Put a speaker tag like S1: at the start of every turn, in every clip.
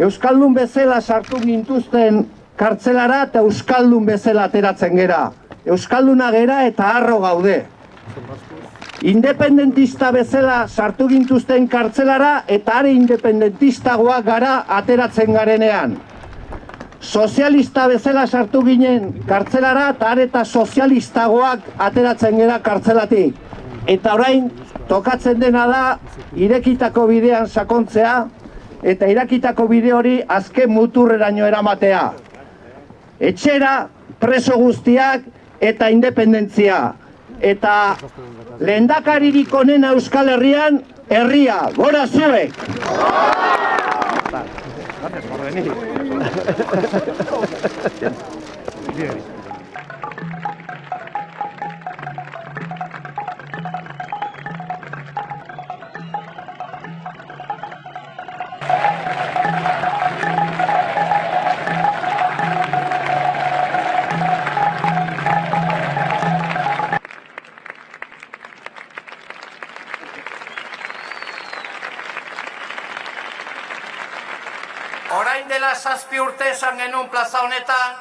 S1: Euskaldun bezala sartu gintuzten kartzelara eta euskaldun bezala ateratzen gera. Euskalduna gera eta harro gaude. Independentista bezala sartu gintuzten kartzelara eta are independentistagoak gara ateratzen garenean. Sozialista bezala sartu ginen kartzelara eta are eta sozialistagoak ateratzen gera kartzelatik. Eta orain tokatzen dena da irekitako bidean sakontzea eta irekitako bide hori azken muturreraino eramatea. Etxera, preso guztiak eta independentzia. Eta lehendakaririk onena Euskal Herrian, herria, gora zuek!
S2: Orain dela 7 urte esan genuen plaza honetan,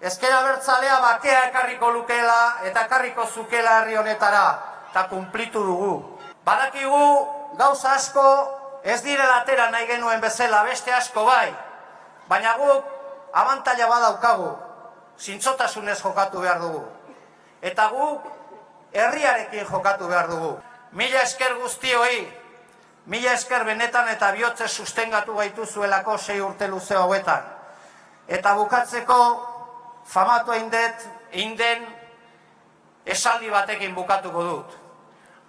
S2: ezker abertzalea bakea ekarriko lukela eta ekarriko zukela herri honetara, eta kumplitu dugu. Badakigu gauza asko ez direla atera nahi genuen bezala, beste asko bai, baina guk abantaila badaukagu, zintzotasunez jokatu behar dugu. Eta guk herriarekin jokatu behar dugu. Mila esker guztioi, mila esker benetan eta bihotze sustengatu gaituzuelako 6 urte luze hauetan. Eta bukatzeko famatu egin den esaldi batekin bukatuko dut.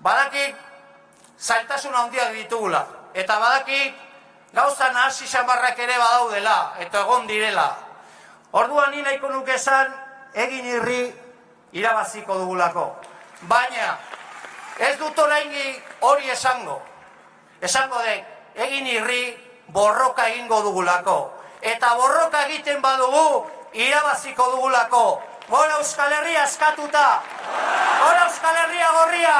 S2: Badakik zailtasun handiak ditugula. Eta badakik gauza nahasi xamarrak ere badaudela eta egon direla. Orduan ni nahiko nuke esan egin irri irabaziko dugulako. Baina ez dut oraindik hori esango. Esango dek, egin irri borroka egingo dugulako. Eta borroka egiten badugu, irabaziko dugulako. Gora Euskal Herria askatuta! Gora Euskal Herria gorria!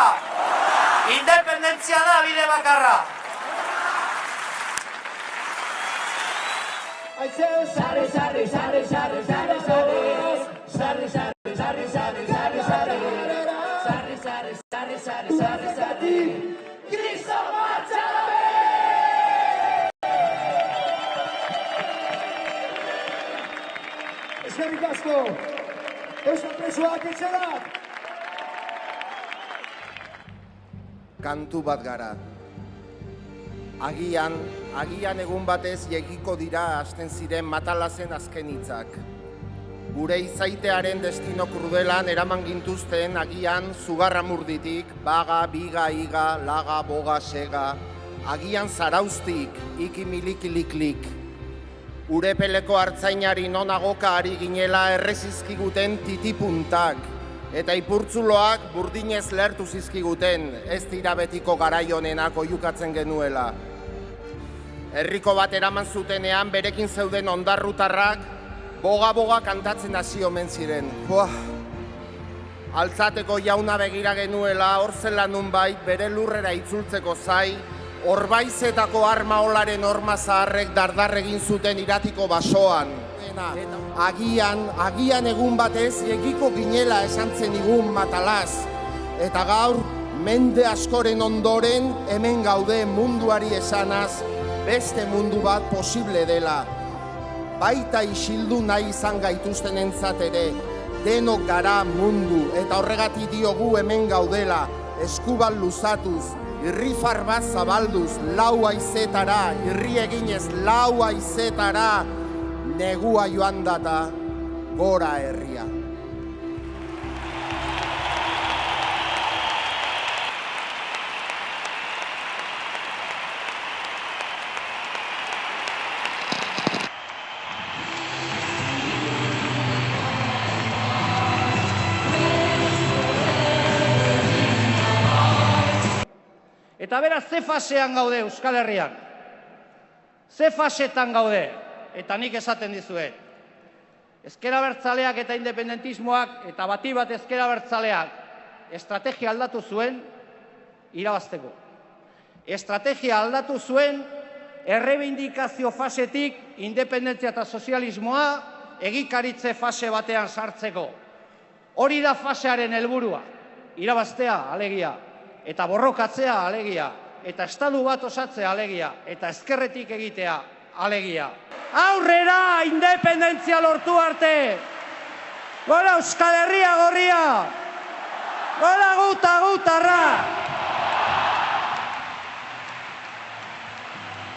S2: Independentzia da bide bakarra!
S3: Sarri, sarri, sarri, sarri, sarri, sarri, sarri, sarri, sarri, sarri, sarri, sarri, sarri, sarri, sarri, sarri, sarri, Kristo martxalabe! Eskerrik asko, euskal presoak etxerat!
S4: Kantu bat gara. Agian egun batez jegiko dira hasten ziren Matalazen azken hitzak. Gure izaitearen destino krudelan eraman gintuzten agian Zugarramurditik, baga, biga, iga, laga, boga, sega, agian Zarauztik, iki milikiliklik. Urepeleko hartzainari nonagoka ari ginela errezizkiguten titipuntak, eta ipurtzuloak burdinez lertu zizkiguten, ez dira betiko garaionenak oiukatzen genuela. Herriko bat eraman zutenean berekin zeuden ondarrutarrak boga-boga kantatzen hasi omen ziren. Altzateko jauna begira genuela, hor zela nunbait bere lurrera itzultzeko zai, Orbaizetako armaolaren horma zaharrek dardar egin zuten iratiko basoan. Agian egun batez egiko ginela esan zenigun Matalaz. Eta gaur, mende askoren ondoren hemen gaude munduari esanaz, beste mundu bat posible dela. Baita isildu nahi izan gaituzten entzat ere, denok gara mundu, eta horregatik diogu hemen gaudela, eskuban luzatuz, irrifar bat zabalduz, lau haizetara, irri eginez lau haizetara, negua joan data, gora herria.
S2: Eta beraz, ze fasean gaude Euskal Herrian? Ze fasetan gaude? Eta nik esaten dizuet. Ezker Abertzaleak eta independentismoak eta bati bat ezker abertzaleak estrategia aldatu zuen irabazteko. Estrategia aldatu zuen errebindikazio fasetik independentzia eta sozialismoa egikaritze fase batean sartzeko. Hori da fasearen helburua, irabaztea alegia, eta borrokatzea alegia, eta estatu bat osatzea alegia, eta ezkerretik egitea alegia. Aurrera independentzia lortu arte! Gora Euskal Herria gorria! Gora gutarra!